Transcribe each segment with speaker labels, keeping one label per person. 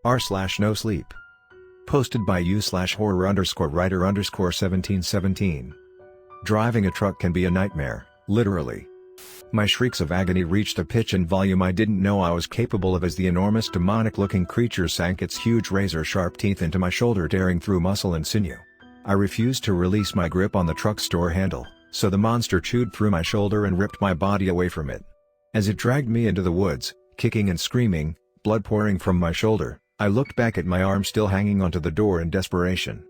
Speaker 1: r/NoSleep. Posted by u/horror_writer_1717. Driving a truck can be a nightmare, literally. My shrieks of agony reached a pitch and volume I didn't know I was capable of as the enormous demonic-looking creature sank its huge razor-sharp teeth into my shoulder, tearing through muscle and sinew. I refused to release my grip on the truck's door handle, so the monster chewed through my shoulder and ripped my body away from it. As it dragged me into the woods, kicking and screaming, blood pouring from my shoulder, I looked back at my arm still hanging onto the door in desperation.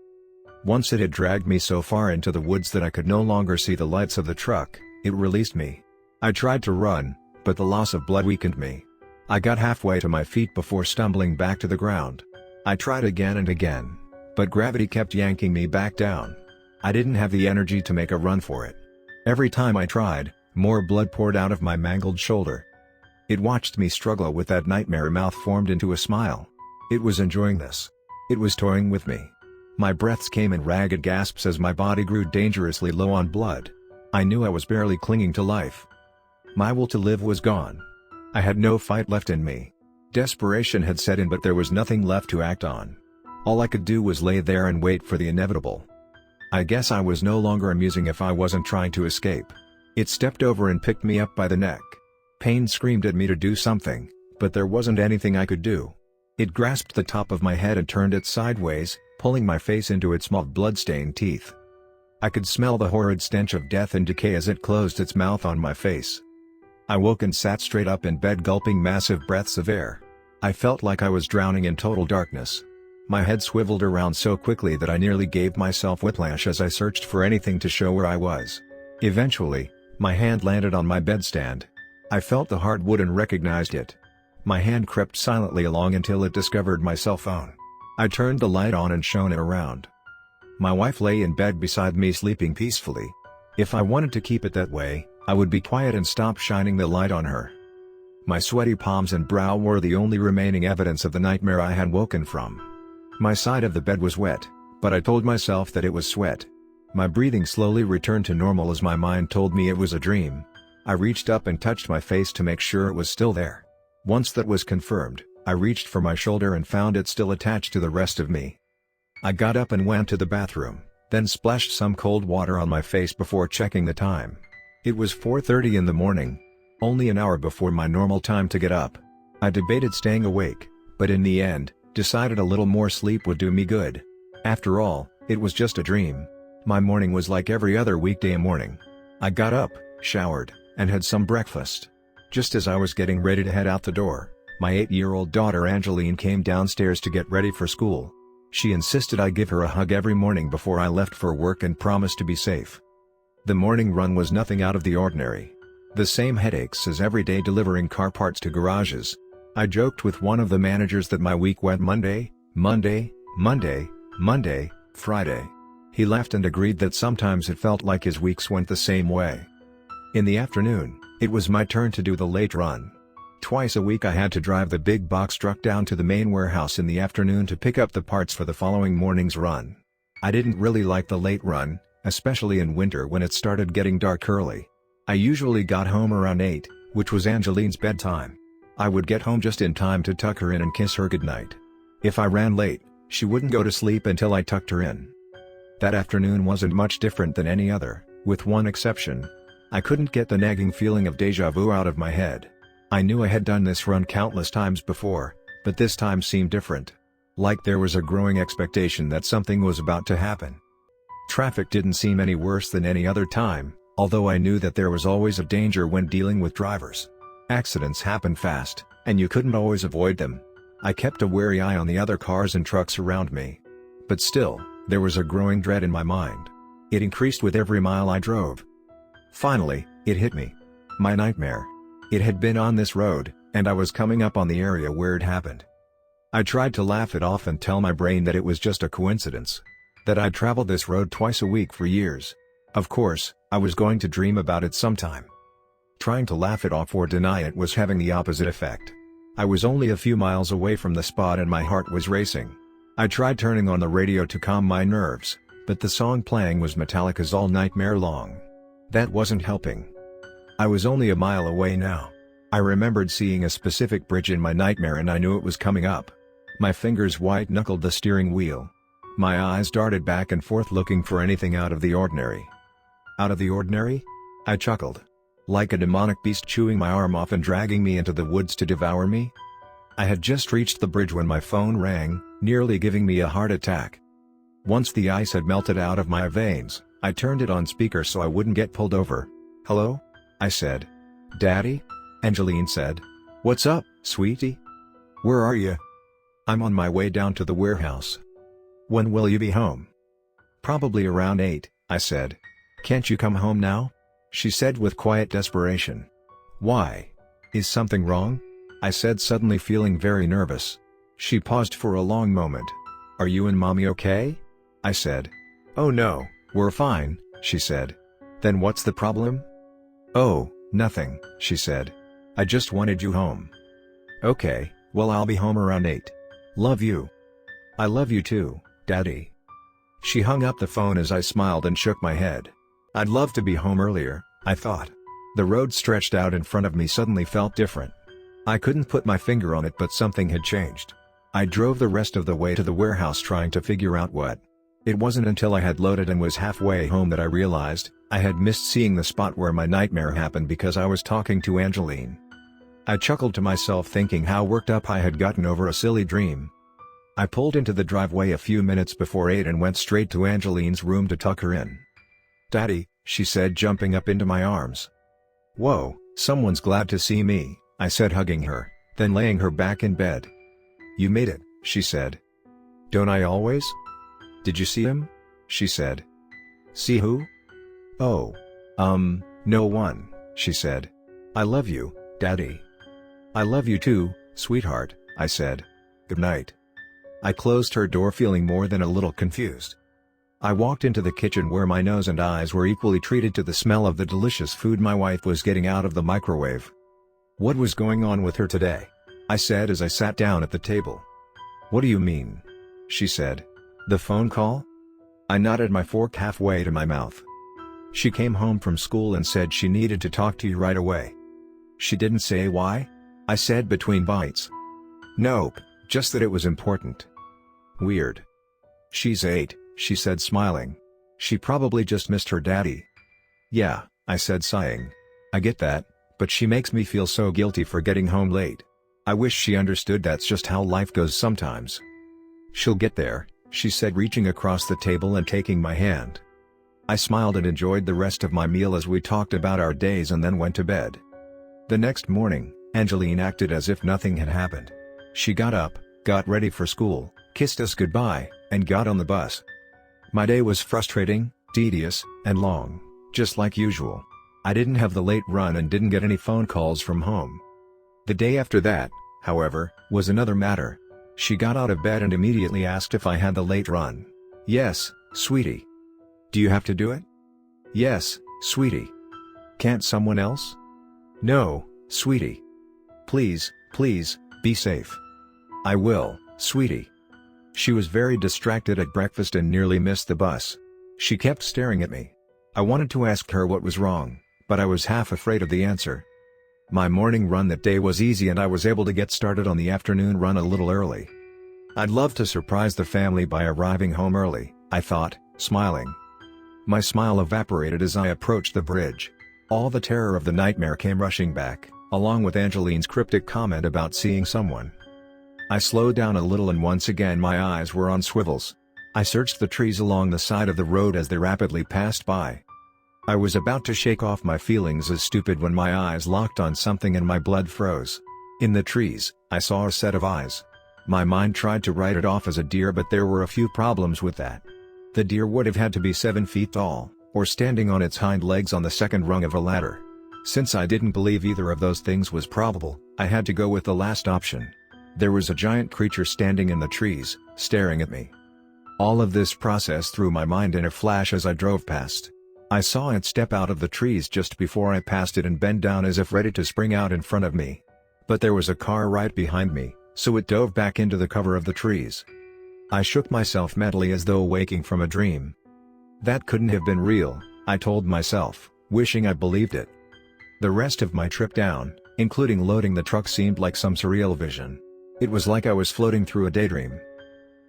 Speaker 1: Once it had dragged me so far into the woods that I could no longer see the lights of the truck, it released me. I tried to run, but the loss of blood weakened me. I got halfway to my feet before stumbling back to the ground. I tried again and again, but gravity kept yanking me back down. I didn't have the energy to make a run for it. Every time I tried, more blood poured out of my mangled shoulder. It watched me struggle with that nightmare mouth formed into a smile. It was enjoying this. It was toying with me. My breaths came in ragged gasps as my body grew dangerously low on blood. I knew I was barely clinging to life. My will to live was gone. I had no fight left in me. Desperation had set in, but there was nothing left to act on. All I could do was lay there and wait for the inevitable. I guess I was no longer amusing if I wasn't trying to escape. It stepped over and picked me up by the neck. Pain screamed at me to do something, but there wasn't anything I could do. It grasped the top of my head and turned it sideways, pulling my face into its small blood-stained teeth. I could smell the horrid stench of death and decay as it closed its mouth on my face. I woke and sat straight up in bed, gulping massive breaths of air. I felt like I was drowning in total darkness. My head swiveled around so quickly that I nearly gave myself whiplash as I searched for anything to show where I was. Eventually, my hand landed on my bedstand. I felt the hardwood and recognized it. My hand crept silently along until it discovered my cell phone. I turned the light on and shone it around. My wife lay in bed beside me, sleeping peacefully. If I wanted to keep it that way, I would be quiet and stop shining the light on her. My sweaty palms and brow were the only remaining evidence of the nightmare I had woken from. My side of the bed was wet, but I told myself that it was sweat. My breathing slowly returned to normal as my mind told me it was a dream. I reached up and touched my face to make sure it was still there. Once that was confirmed, I reached for my shoulder and found it still attached to the rest of me. I got up and went to the bathroom, then splashed some cold water on my face before checking the time. It was 4:30 in the morning, only an hour before my normal time to get up. I debated staying awake, but in the end, decided a little more sleep would do me good. After all, it was just a dream. My morning was like every other weekday morning. I got up, showered, and had some breakfast. Just as I was getting ready to head out the door, my 8-year-old daughter Angeline came downstairs to get ready for school. She insisted I give her a hug every morning before I left for work and promised to be safe. The morning run was nothing out of the ordinary. The same headaches as every day delivering car parts to garages. I joked with one of the managers that my week went Monday, Monday, Monday, Monday, Friday. He laughed and agreed that sometimes it felt like his weeks went the same way. In the afternoon, it was my turn to do the late run. Twice a week I had to drive the big box truck down to the main warehouse in the afternoon to pick up the parts for the following morning's run. I didn't really like the late run, especially in winter when it started getting dark early. I usually got home around 8, which was Angeline's bedtime. I would get home just in time to tuck her in and kiss her goodnight. If I ran late, she wouldn't go to sleep until I tucked her in. That afternoon wasn't much different than any other, with one exception. I couldn't get the nagging feeling of déjà vu out of my head. I knew I had done this run countless times before, but this time seemed different. Like there was a growing expectation that something was about to happen. Traffic didn't seem any worse than any other time, although I knew that there was always a danger when dealing with drivers. Accidents happen fast, and you couldn't always avoid them. I kept a wary eye on the other cars and trucks around me. But still, there was a growing dread in my mind. It increased with every mile I drove. Finally, it hit me. My nightmare. It had been on this road, and I was coming up on the area where it happened. I tried to laugh it off and tell my brain that it was just a coincidence. That I'd traveled this road twice a week for years. Of course, I was going to dream about it sometime. Trying to laugh it off or deny it was having the opposite effect. I was only a few miles away from the spot and my heart was racing. I tried turning on the radio to calm my nerves, but the song playing was Metallica's All Nightmare Long. That wasn't helping. I was only a mile away now. I remembered seeing a specific bridge in my nightmare and I knew it was coming up. My fingers white-knuckled the steering wheel. My eyes darted back and forth looking for anything out of the ordinary. Out of the ordinary? I chuckled. Like a demonic beast chewing my arm off and dragging me into the woods to devour me? I had just reached the bridge when my phone rang, nearly giving me a heart attack. Once the ice had melted out of my veins, I turned it on speaker so I wouldn't get pulled over. "Hello?" I said. "Daddy?" Angeline said. "What's up, sweetie? Where are you?" "I'm on my way down to the warehouse." "When will you be home?" "Probably around 8, I said. "Can't you come home now?" she said with quiet desperation. "Why? Is something wrong?" I said, suddenly feeling very nervous. She paused for a long moment. "Are you and Mommy okay?" I said. "Oh no, we're fine," she said. "Then what's the problem?" "Oh, nothing," she said. "I just wanted you home." "Okay, well I'll be home around 8. Love you." "I love you too, Daddy." She hung up the phone as I smiled and shook my head. I'd love to be home earlier, I thought. The road stretched out in front of me suddenly felt different. I couldn't put my finger on it, but something had changed. I drove the rest of the way to the warehouse trying to figure out what. It wasn't until I had loaded and was halfway home that I realized I had missed seeing the spot where my nightmare happened because I was talking to Angeline. I chuckled to myself thinking how worked up I had gotten over a silly dream. I pulled into the driveway a few minutes before 8 and went straight to Angeline's room to tuck her in. "Daddy," she said, jumping up into my arms. "Whoa, someone's glad to see me," I said, hugging her, then laying her back in bed. "You made it," she said. "Don't I always?" "Did you see him?" she said. "See who?" "Oh. No one," she said. "I love you, Daddy." "I love you too, sweetheart," I said. "Good night." I closed her door feeling more than a little confused. I walked into the kitchen where my nose and eyes were equally treated to the smell of the delicious food my wife was getting out of the microwave. "What was going on with her today?" I said as I sat down at the table. "What do you mean?" she said. "The phone call?" I nodded, my fork halfway to my mouth. "She came home from school and said she needed to talk to you right away." "She didn't say why?" I said between bites. "Nope, just that it was important." "Weird." "She's 8, she said, smiling. "She probably just missed her daddy." "Yeah," I said, sighing. "I get that, but she makes me feel so guilty for getting home late. I wish she understood that's just how life goes sometimes." "She'll get there," she said, reaching across the table and taking my hand. I smiled and enjoyed the rest of my meal as we talked about our days and then went to bed. The next morning, Angeline acted as if nothing had happened. She got up, got ready for school, kissed us goodbye, and got on the bus. My day was frustrating, tedious, and long, just like usual. I didn't have the late run and didn't get any phone calls from home. The day after that, however, was another matter. She got out of bed and immediately asked if I had the late run. "Yes, sweetie." "Do you have to do it?" "Yes, sweetie." "Can't someone else?" "No, sweetie." "Please, please, be safe." "I will, sweetie." She was very distracted at breakfast and nearly missed the bus. She kept staring at me. I wanted to ask her what was wrong, but I was half afraid of the answer. My morning run that day was easy and I was able to get started on the afternoon run a little early. I'd love to surprise the family by arriving home early, I thought, smiling. My smile evaporated as I approached the bridge. All the terror of the nightmare came rushing back, along with Angeline's cryptic comment about seeing someone. I slowed down a little and once again my eyes were on swivels. I searched the trees along the side of the road as they rapidly passed by. I was about to shake off my feelings as stupid when my eyes locked on something and my blood froze. In the trees, I saw a set of eyes. My mind tried to write it off as a deer, but there were a few problems with that. The deer would have had to be 7 feet tall, or standing on its hind legs on the second rung of a ladder. Since I didn't believe either of those things was probable, I had to go with the last option. There was a giant creature standing in the trees, staring at me. All of this processed through my mind in a flash as I drove past. I saw it step out of the trees just before I passed it and bend down as if ready to spring out in front of me. But there was a car right behind me, so it dove back into the cover of the trees. I shook myself mentally as though waking from a dream. That couldn't have been real, I told myself, wishing I believed it. The rest of my trip down, Including loading the truck seemed like some surreal vision. It was like I was floating through a daydream.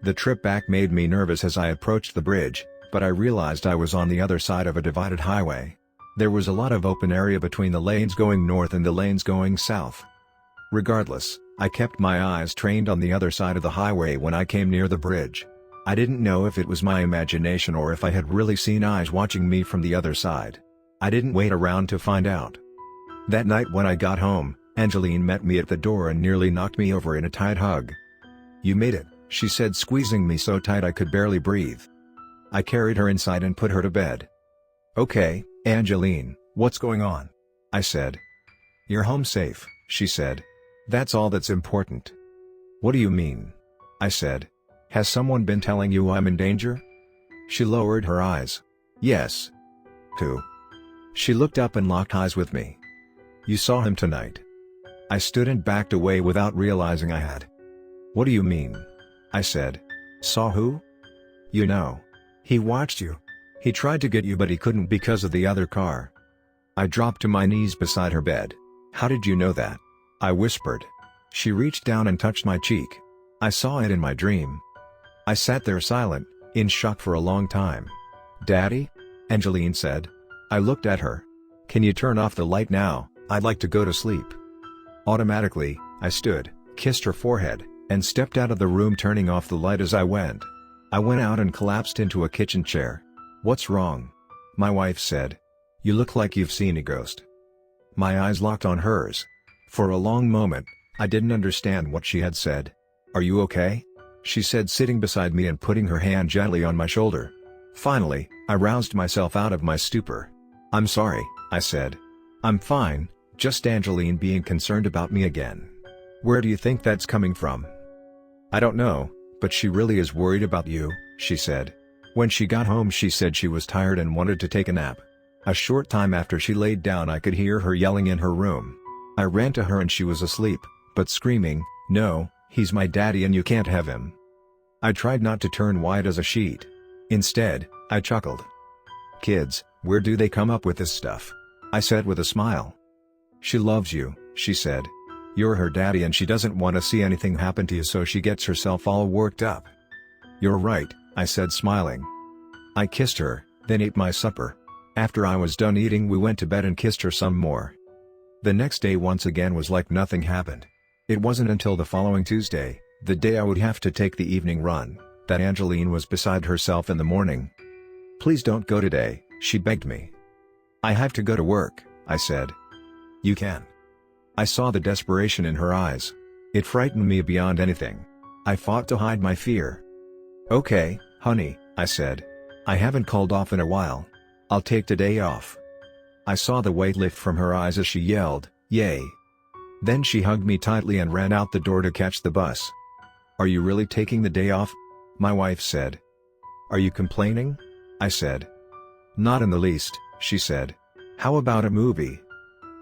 Speaker 1: The trip back made me nervous as I approached the bridge, but I realized I was on the other side of a divided highway. There was a lot of open area between the lanes going north and the lanes going south. Regardless, I kept my eyes trained on the other side of the highway when I came near the bridge. I didn't know if it was my imagination or if I had really seen eyes watching me from the other side. I didn't wait around to find out. That night when I got home, Angeline met me at the door and nearly knocked me over in a tight hug. "You made it," she said, squeezing me so tight I could barely breathe. I carried her inside and put her to bed. "Okay, Angeline, what's going on?" I said. "You're home safe," she said. "That's all that's important." "What do you mean?" I said. "Has someone been telling you I'm in danger?" She lowered her eyes. "Yes." "Who?" She looked up and locked eyes with me. "You saw him tonight." I stood and backed away without realizing I had. "What do you mean?" I said. "Saw who?" "You know. He watched you. He tried to get you but he couldn't because of the other car." I dropped to my knees beside her bed. "How did you know that?" I whispered. She reached down and touched my cheek. "I saw it in my dream." I sat there silent, in shock for a long time. "Daddy?" Angeline said. I looked at her. "Can you turn off the light now? I'd like to go to sleep." Automatically, I stood, kissed her forehead, and stepped out of the room, turning off the light as I went. I went out and collapsed into a kitchen chair. "What's wrong?" My wife said. "You look like you've seen a ghost." My eyes locked on hers. For a long moment, I didn't understand what she had said. "Are you okay?" she said, sitting beside me and putting her hand gently on my shoulder. Finally, I roused myself out of my stupor. "I'm sorry," I said. "I'm fine, just Angeline being concerned about me again." "Where do you think that's coming from?" "I don't know, but she really is worried about you," she said. When she got home she said she was tired and wanted to take a nap. A short time after she laid down I could hear her yelling in her room. I ran to her and she was asleep, but screaming, "No, he's my daddy and you can't have him." I tried not to turn white as a sheet. Instead, I chuckled. "Kids, where do they come up with this stuff?" I said with a smile. "She loves you," she said. "You're her daddy and she doesn't want to see anything happen to you, so she gets herself all worked up." "You're right," I said, smiling. I kissed her, then ate my supper. After I was done eating we went to bed and kissed her some more. The next day once again was like nothing happened. It wasn't until the following Tuesday, the day I would have to take the evening run, that Angeline was beside herself in the morning. "Please don't go today," she begged me. "I have to go to work," I said. "You can." I saw the desperation in her eyes. It frightened me beyond anything. I fought to hide my fear. "Okay, honey," I said. "I haven't called off in a while. I'll take today off." I saw the weight lift from her eyes as she yelled, "Yay!" Then she hugged me tightly and ran out the door to catch the bus. "Are you really taking the day off?" my wife said. "Are you complaining?" I said. "Not in the least," she said. "How about a movie?"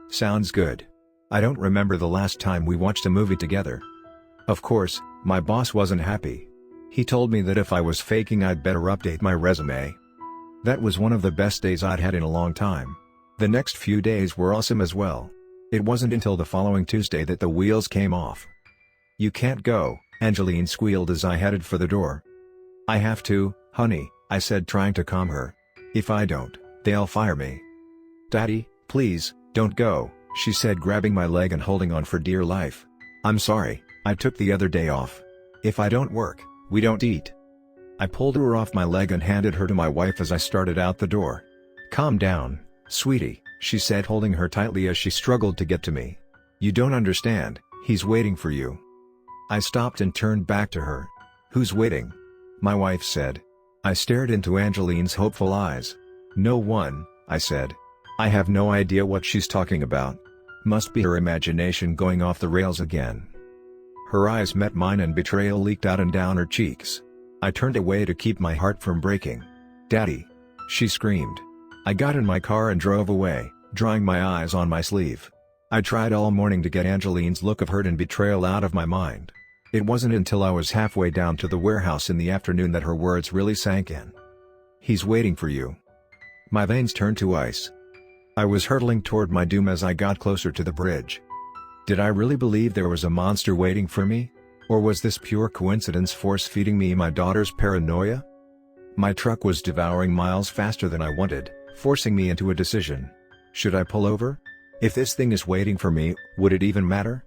Speaker 1: "Sounds good. I don't remember the last time we watched a movie together." Of course, my boss wasn't happy. He told me that if I was faking I'd better update my resume. That was one of the best days I'd had in a long time. The next few days were awesome as well. It wasn't until the following Tuesday that the wheels came off. "You can't go," Angeline squealed as I headed for the door. "I have to, honey," I said, trying to calm her. "If I don't, they'll fire me." "Daddy, please, don't go," she said, grabbing my leg and holding on for dear life. "I'm sorry, I took the other day off. If I don't work, we don't eat." I pulled her off my leg and handed her to my wife as I started out the door. "Calm down, sweetie," she said, holding her tightly as she struggled to get to me. "You don't understand, he's waiting for you." I stopped and turned back to her. "Who's waiting?" my wife said. I stared into Angeline's hopeful eyes. "No one," I said. I have no idea what she's talking about. Must be her imagination going off the rails again. Her eyes met mine and betrayal leaked out and down her cheeks. I turned away to keep my heart from breaking. "Daddy!" she screamed. I got in my car and drove away, drying my eyes on my sleeve. I tried all morning to get Angeline's look of hurt and betrayal out of my mind. It wasn't until I was halfway down to the warehouse in the afternoon that her words really sank in. "He's waiting for you." My veins turned to ice. I was hurtling toward my doom as I got closer to the bridge. Did I really believe there was a monster waiting for me? Or was this pure coincidence force-feeding me my daughter's paranoia? My truck was devouring miles faster than I wanted, forcing me into a decision. Should I pull over? If this thing is waiting for me, would it even matter?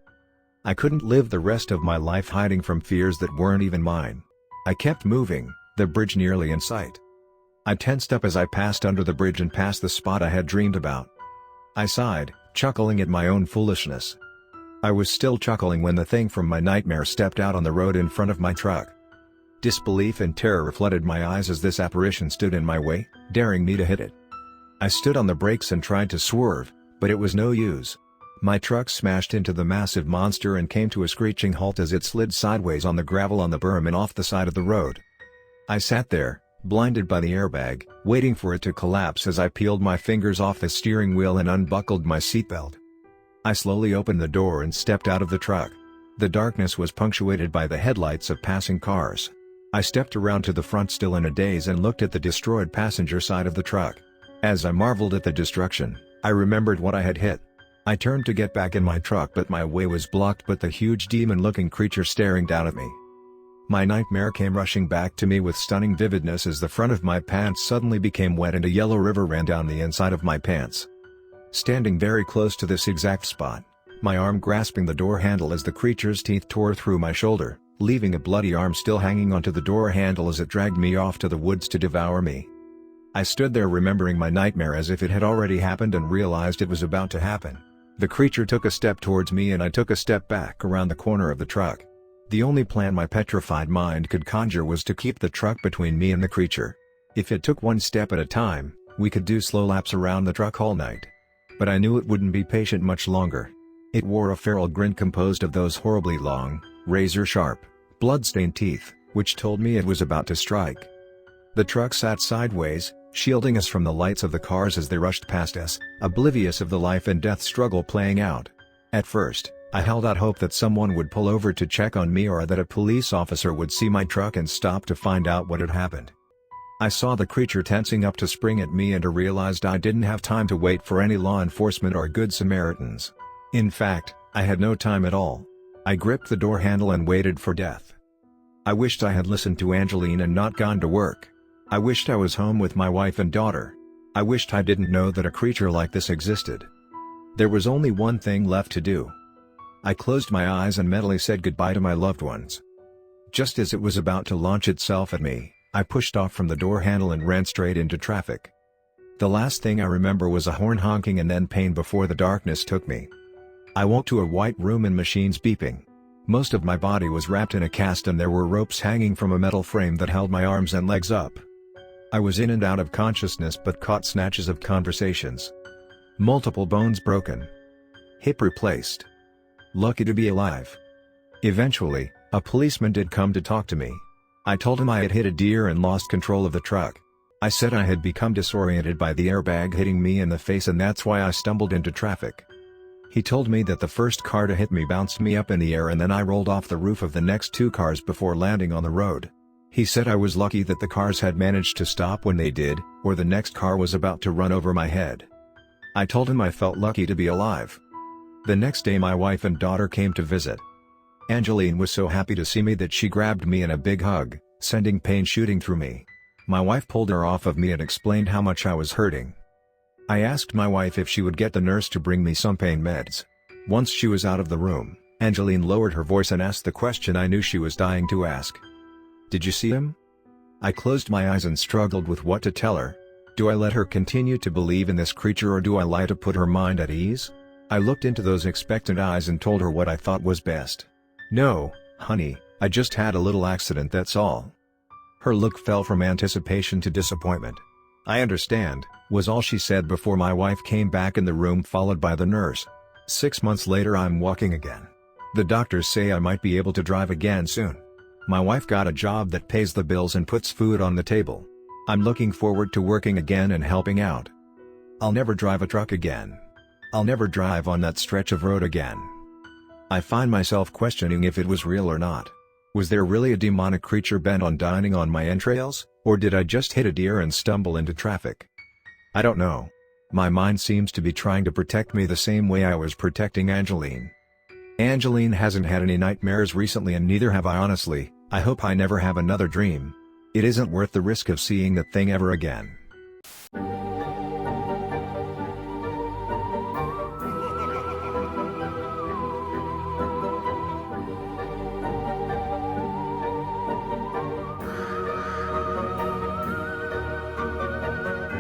Speaker 1: I couldn't live the rest of my life hiding from fears that weren't even mine. I kept moving, the bridge nearly in sight. I tensed up as I passed under the bridge and past the spot I had dreamed about. I sighed, chuckling at my own foolishness. I was still chuckling when the thing from my nightmare stepped out on the road in front of my truck. Disbelief and terror flooded my eyes as this apparition stood in my way, daring me to hit it. I stood on the brakes and tried to swerve, but it was no use. My truck smashed into the massive monster and came to a screeching halt as it slid sideways on the gravel on the berm and off the side of the road. I sat there, blinded by the airbag, waiting for it to collapse as I peeled my fingers off the steering wheel and unbuckled my seatbelt. I slowly opened the door and stepped out of the truck. The darkness was punctuated by the headlights of passing cars. I stepped around to the front still in a daze and looked at the destroyed passenger side of the truck. As I marveled at the destruction, I remembered what I had hit. I turned to get back in my truck but my way was blocked by the huge demon-looking creature staring down at me. My nightmare came rushing back to me with stunning vividness as the front of my pants suddenly became wet and a yellow river ran down the inside of my pants. Standing very close to this exact spot, my arm grasping the door handle as the creature's teeth tore through my shoulder, leaving a bloody arm still hanging onto the door handle as it dragged me off to the woods to devour me. I stood there remembering my nightmare as if it had already happened and realized it was about to happen. The creature took a step towards me and I took a step back around the corner of the truck. The only plan my petrified mind could conjure was to keep the truck between me and the creature. If it took one step at a time, we could do slow laps around the truck all night. But I knew it wouldn't be patient much longer. It wore a feral grin composed of those horribly long, razor-sharp, blood-stained teeth, which told me it was about to strike. The truck sat sideways, shielding us from the lights of the cars as they rushed past us, oblivious of the life and death struggle playing out. At first, I held out hope that someone would pull over to check on me or that a police officer would see my truck and stop to find out what had happened. I saw the creature tensing up to spring at me and I realized I didn't have time to wait for any law enforcement or good Samaritans. In fact, I had no time at all. I gripped the door handle and waited for death. I wished I had listened to Angeline and not gone to work. I wished I was home with my wife and daughter. I wished I didn't know that a creature like this existed. There was only one thing left to do. I closed my eyes and mentally said goodbye to my loved ones. Just as it was about to launch itself at me, I pushed off from the door handle and ran straight into traffic. The last thing I remember was a horn honking and then pain before the darkness took me. I woke to a white room and machines beeping. Most of my body was wrapped in a cast and there were ropes hanging from a metal frame that held my arms and legs up. I was in and out of consciousness but caught snatches of conversations. Multiple bones broken. Hip replaced. Lucky to be alive. Eventually, a policeman did come to talk to me. I told him I had hit a deer and lost control of the truck. I said I had become disoriented by the airbag hitting me in the face and that's why I stumbled into traffic. He told me that the first car to hit me bounced me up in the air and then I rolled off the roof of the next two cars before landing on the road. He said I was lucky that the cars had managed to stop when they did, or the next car was about to run over my head. I told him I felt lucky to be alive. The next day my wife and daughter came to visit. Angeline was so happy to see me that she grabbed me in a big hug, sending pain shooting through me. My wife pulled her off of me and explained how much I was hurting. I asked my wife if she would get the nurse to bring me some pain meds. Once she was out of the room, Angeline lowered her voice and asked the question I knew she was dying to ask. "Did you see him?" I closed my eyes and struggled with what to tell her. Do I let her continue to believe in this creature or do I lie to put her mind at ease? I looked into those expectant eyes and told her what I thought was best. "No, honey, I just had a little accident, that's all." Her look fell from anticipation to disappointment. "I understand," was all she said before my wife came back in the room followed by the nurse. 6 months later I'm walking again. The doctors say I might be able to drive again soon. My wife got a job that pays the bills and puts food on the table. I'm looking forward to working again and helping out. I'll never drive a truck again. I'll never drive on that stretch of road again. I find myself questioning if it was real or not. Was there really a demonic creature bent on dining on my entrails, or did I just hit a deer and stumble into traffic? I don't know. My mind seems to be trying to protect me the same way I was protecting Angeline. Angeline hasn't had any nightmares recently and neither have I honestly. I hope I never have another dream. It isn't worth the risk of seeing that thing ever again.